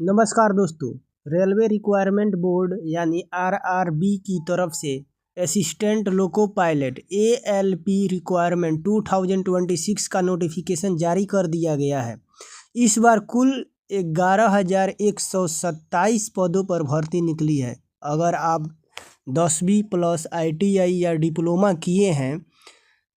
नमस्कार दोस्तों। Railway requirement board यानी आरआरबी की तरफ से assistant loco pilot ALP requirement 2026 का नोटिफिकेशन जारी कर दिया गया है। इस बार कुल 11,127 पदों पर भर्ती निकली है। अगर आप 10वीं प्लस आईटीआई या डिप्लोमा किए हैं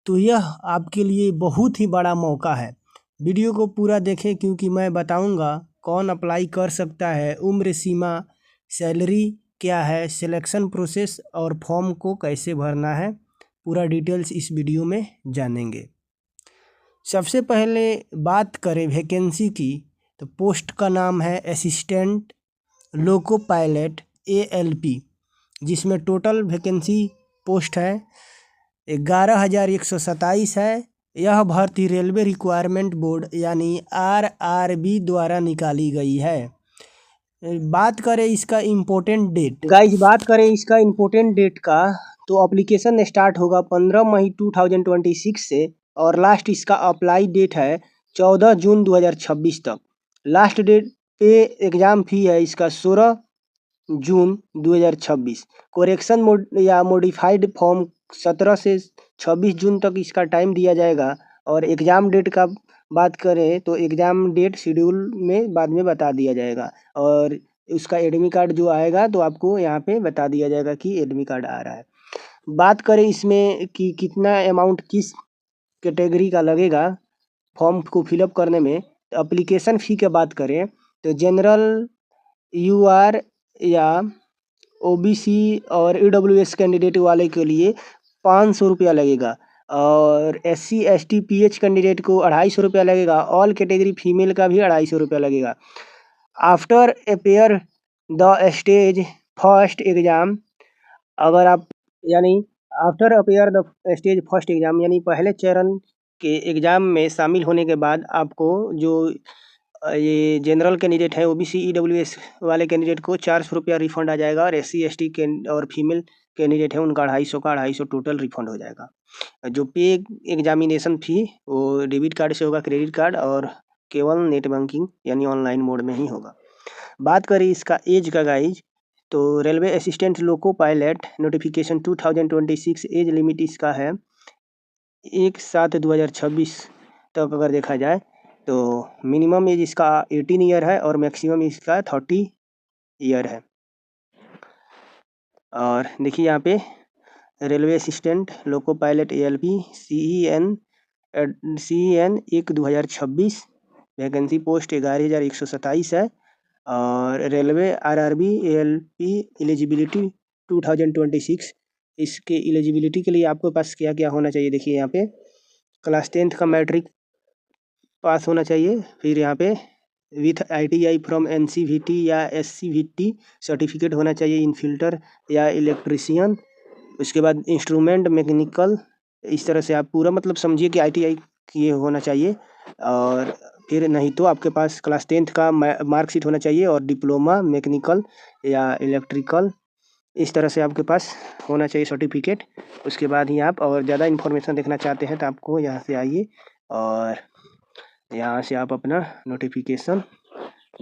तो यह आपके लिए बहुत ही बड़ा मौका है। वीडियो को पूरा देखें क्योंकि मैं बताऊंगा कौन अप्लाई कर सकता है, उम्र सीमा, सैलरी क्या है, सिलेक्शन प्रोसेस और फॉर्म को कैसे भरना है। पूरा डिटेल्स इस वीडियो में जानेंगे। सबसे पहले बात करें वैकेंसी की तो पोस्ट का नाम है असिस्टेंट लोको पायलट एएलपी, जिसमें टोटल वैकेंसी पोस्ट है 11,127 है। यह भर्ती रेलवे रिक्वायरमेंट बोर्ड यानी आरआरबी द्वारा निकाली गई है। बात करें इसका इम्पोर्टेंट डेट का तो एप्लीकेशन स्टार्ट होगा 15 मई 2026 से और लास्ट इसका अप्लाई डेट है 14 जून 2026 तक। लास्ट डेट पे एग्ज़ाम फी है इसका 16 जून 2026। कोरेक्शन या मॉडिफाइड फॉर्म 17 से 26 जून तक इसका टाइम दिया जाएगा। और एग्ज़ाम डेट का बात करें तो एग्ज़ाम डेट शेड्यूल में बाद में बता दिया जाएगा और उसका एडमिट कार्ड जो आएगा तो आपको यहाँ पे बता दिया जाएगा कि एडमिट कार्ड आ रहा है। बात करें इसमें कि कितना अमाउंट किस कैटेगरी का लगेगा फॉर्म को फिलअप करने में, तो एप्लीकेशन फ़ी की बात करें तो जनरल, यूआर या ओबीसी और ईडब्ल्यूएस कैंडिडेट वाले के लिए 500 रुपया लगेगा और एससी एसटी पीएच कैंडिडेट को 250 रुपया लगेगा। ऑल कैटेगरी फीमेल का भी 250 रुपया लगेगा। After appear the stage first exam, अगर आप यानी after appear the stage first exam यानी पहले चरण के एग्ज़ाम में शामिल होने के बाद आपको जो ये जनरल कैंडिडेट है ओबीसी ईडब्ल्यूएस वाले कैंडिडेट को 400 रुपया रिफंड आ जाएगा और एससी एसटी के और फीमेल कैंडिडेट है उनका 250 टोटल रिफंड हो जाएगा। जो पे एग्जामिनेशन फ़ी वो डेबिट कार्ड से होगा, क्रेडिट कार्ड, और केवल नेट बैंकिंग यानी ऑनलाइन मोड में ही होगा। बात करें इसका एज का गाइज तो railway assistant loco pilot notification 2026 age limit इसका है 1/7/2026 तक। अगर देखा जाए तो मिनिमम एज इसका 18 ईयर है और मैक्सिमम इसका 30 ईयर है। और देखिए यहाँ पे railway assistant loco pilot ALP CEN 1/2026 vacancy post 11,127 है। और रेलवे आरआरबी एएलपी एलिजिबिलिटी 2026, इसके एलिजिबिलिटी के लिए आपके पास क्या क्या होना चाहिए देखिए यहाँ पे क्लास 10th का मैट्रिक पास होना चाहिए। फिर यहाँ पे विथ आईटीआई फ्रॉम एनसीवीटी या एससीवीटी सर्टिफिकेट होना चाहिए इन फिल्टर या इलेक्ट्रिशियन। उसके बाद इंस्ट्रूमेंट मैकेनिकल, इस तरह से आप पूरा मतलब समझिए कि आईटीआई किए होना चाहिए। और फिर नहीं तो आपके पास क्लास 10th का मार्कशीट होना चाहिए और डिप्लोमा मैकेनिकल या इलेक्ट्रिकल, इस तरह से आपके पास होना चाहिए सर्टिफिकेट। उसके बाद ही आप और ज़्यादा इन्फॉर्मेशन देखना चाहते हैं तो आपको यहाँ से आइए और यहाँ से आप अपना नोटिफिकेशन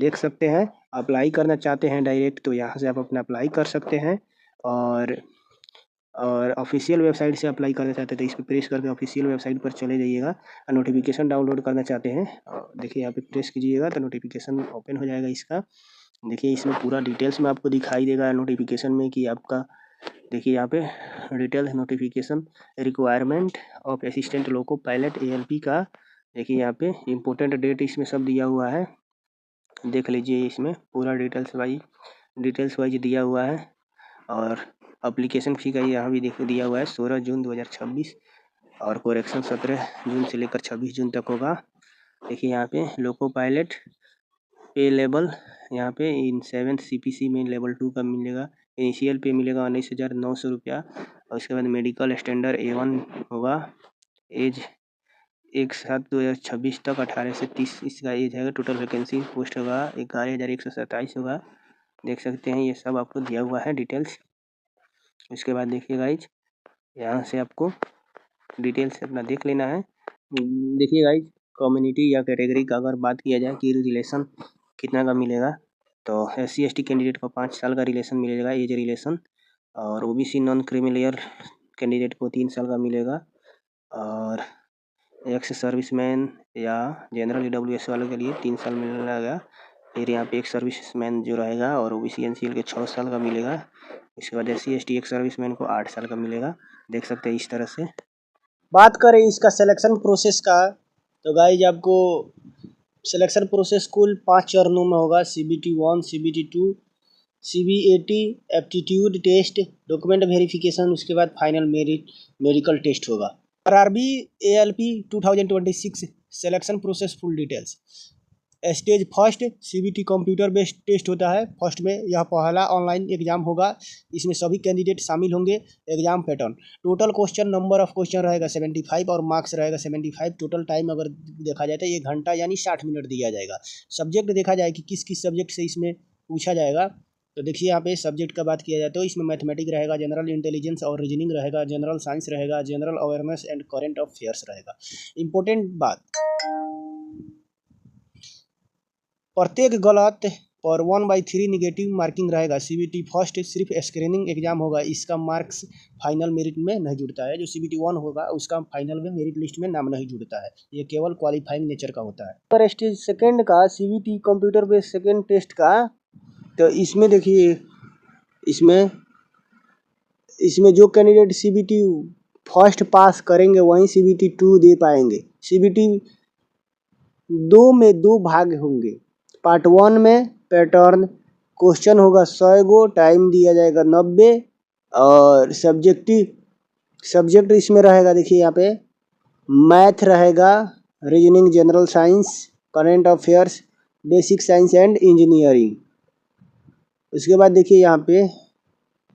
देख सकते हैं। अप्लाई करना चाहते हैं डायरेक्ट तो यहाँ से आप अपना अप्लाई कर सकते हैं। और ऑफिशियल वेबसाइट से अप्लाई करना चाहते हैं तो इस पर प्रेस करके ऑफिशियल वेबसाइट पर चले जाइएगा। नोटिफिकेशन डाउनलोड करना चाहते हैं देखिए यहाँ पे प्रेस कीजिएगा तो नोटिफिकेशन ओपन हो जाएगा इसका। देखिए इसमें पूरा डिटेल्स में आपको दिखाई देगा नोटिफिकेशन में कि आपका देखिए यहाँ पे details notification requirement of assistant loco pilot ALP का। देखिए यहाँ पे इम्पोर्टेंट डेट इसमें सब दिया हुआ है, देख लीजिए इसमें पूरा डिटेल्स वाइज दिया हुआ है। और एप्लीकेशन फ़ी का यहाँ भी दिया हुआ है 16 जून 2026 और कोरेक्शन 17 जून से लेकर 26 जून तक होगा। देखिए यहाँ पे लोको पायलट पे लेवल यहाँ पे इन 7th CPC में लेवल 2 का मिलेगा। इनिशियल पे मिलेगा 19,900 रुपया और उसके बाद मेडिकल स्टैंडर्ड A1 होगा। एज 1/7/2026 तक 18 से 30 इसका एज है। टोटल वैकेंसी पोस्ट होगा 11,127 होगा। देख सकते हैं ये सब आपको दिया हुआ है डिटेल्स। इसके बाद देखिए गाइज यहाँ से आपको डिटेल्स अपना देख लेना है। देखिए गाइज कम्युनिटी या कैटेगरी का अगर बात किया जाए कि रिलेशन कितना का मिलेगा तो SC/ST कैंडिडेट को 5 साल का रिलेशन मिलेगा, एज रिलेशन, और OBC non creamy layer candidate को 3 साल का मिलेगा, और एक्स सर्विसमैन या जनरल EWS वालों के लिए 3 साल मिलेगा। फिर यहाँ पे एक सर्विसमैन जो रहेगा और OBC NCL के 6 साल का मिलेगा। इसके बाद SC/ST एक सर्विसमैन को 8 साल का मिलेगा। देख सकते हैं इस तरह से। बात करें इसका सिलेक्शन प्रोसेस का, तो गाइज आपको सिलेक्शन प्रोसेस कुल 5 चरणों में होगा। CBT 1, CBT 2, CBAT, aptitude test, document verification, उसके बाद फाइनल मेडिकल टेस्ट होगा। RRB ALP 2026 selection process full details. Stage first CBT computer based test होता है। फर्स्ट में यह पहला ऑनलाइन एग्जाम होगा। इसमें सभी कैंडिडेट शामिल होंगे। Exam pattern, total question number of question रहेगा 75 और मार्क्स रहेगा 75। टोटल टाइम अगर देखा जाए तो 1 घंटा यानी 60 मिनट दिया जाएगा। सब्जेक्ट देखा जाए कि किस किस सब्जेक्ट से इसमें पूछा जाएगा, तो देखिए यहाँ पे सब्जेक्ट का बात किया जाए तो इसमें मैथमेटिक्स रहेगा, जनरल इंटेलिजेंस और रीजनिंग रहेगा, जनरल साइंस रहेगा, general awareness and current affairs रहेगा। इंपॉर्टेंट बात, प्रत्येक गलत पर 1/3 निगेटिव मार्किंग रहेगा। CBT फर्स्ट सिर्फ स्क्रीनिंग एग्जाम होगा, इसका मार्क्स फाइनल मेरिट में नहीं जुड़ता है। जो CBT 1 होगा उसका फाइनल में मेरिट लिस्ट में नाम नहीं जुड़ता है, ये केवल क्वालिफाइंग नेचर का होता है। पर स्टेज सेकेंड का CBT computer based second test का, तो इसमें देखिए इसमें जो कैंडिडेट CBT फर्स्ट पास करेंगे वहीं CBT 2 दे पाएंगे। CBT 2 में 2 भाग होंगे। पार्ट 1 में पैटर्न क्वेश्चन होगा 100 गो, टाइम दिया जाएगा 90, और सब्जेक्ट इसमें रहेगा। देखिए यहाँ पे मैथ रहेगा, reasoning, general science, current affairs, basic science and engineering. उसके बाद देखिए यहाँ पे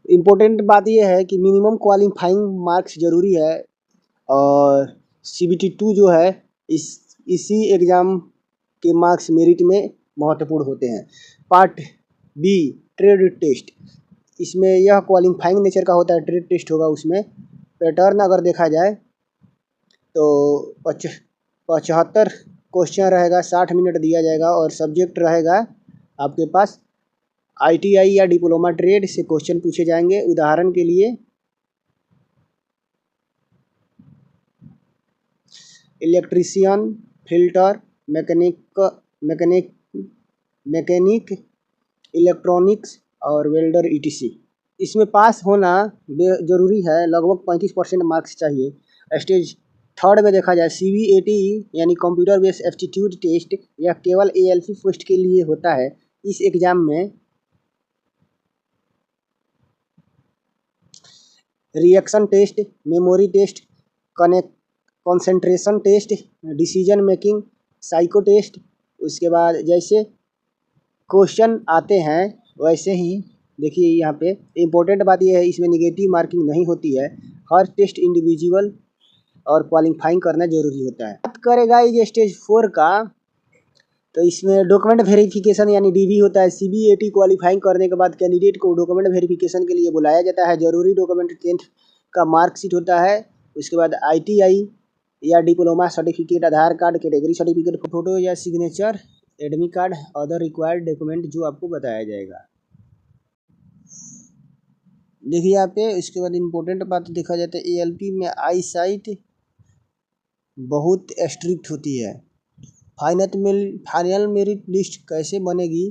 इम्पोर्टेंट बात यह है कि मिनिमम क्वालिफाइंग मार्क्स जरूरी है, और CBT 2 जो है इसी एग्ज़ाम के मार्क्स मेरिट में महत्वपूर्ण होते हैं। पार्ट B ट्रेड टेस्ट, इसमें यह क्वालिफाइंग नेचर का होता है, ट्रेड टेस्ट होगा। उसमें पैटर्न अगर देखा जाए तो 75 क्वेश्चन रहेगा, 60 मिनट दिया जाएगा, और सब्जेक्ट रहेगा आपके पास ITI या डिप्लोमा ट्रेड से क्वेश्चन पूछे जाएंगे। उदाहरण के लिए इलेक्ट्रीशियन, फिल्टर, मैकेनिक, इलेक्ट्रॉनिक्स और वेल्डर ETC। इसमें पास होना जरूरी है, लगभग 35% मार्क्स चाहिए। स्टेज थर्ड में देखा जाए CBAT यानी कंप्यूटर बेस्ड एप्टीट्यूड टेस्ट, यह केवल ALP पोस्ट के लिए होता है। इस एग्जाम में reaction test, memory test, concentration test, decision making, psycho test, उसके बाद जैसे क्वेश्चन आते हैं वैसे ही देखिए यहाँ पे इम्पोर्टेंट बात यह है, इसमें निगेटिव मार्किंग नहीं होती है। हर टेस्ट इंडिविजुअल और क्वालिफाइंग करना जरूरी होता है। बात करेगा ये स्टेज 4 का, तो इसमें डॉक्यूमेंट वेरिफिकेशन यानी DV होता है। CBAT क्वालिफाइंग करने के बाद कैंडिडेट को डॉक्यूमेंट वेरिफिकेशन के लिए बुलाया जाता है। जरूरी डॉक्यूमेंट 10th का मार्कशीट होता है। उसके बाद ITI या डिप्लोमा सर्टिफिकेट, आधार कार्ड, कैटेगरी सर्टिफिकेट, फोटो या signature, admit card, other required document जो आपको बताया जाएगा। देखिए यहाँ पे इसके बाद इम्पोर्टेंट बात देखा जाता है, ALP में आई साइट बहुत स्ट्रिक्ट होती है। फाइनल मेरिट लिस्ट कैसे बनेगी,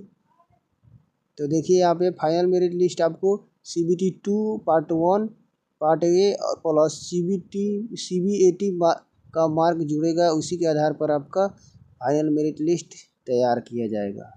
तो देखिए यहाँ पे फाइनल मेरिट लिस्ट आपको CBT 2 पार्ट 1 पार्ट A और प्लस CBAT का मार्क जुड़ेगा, उसी के आधार पर आपका फाइनल मेरिट लिस्ट तैयार किया जाएगा।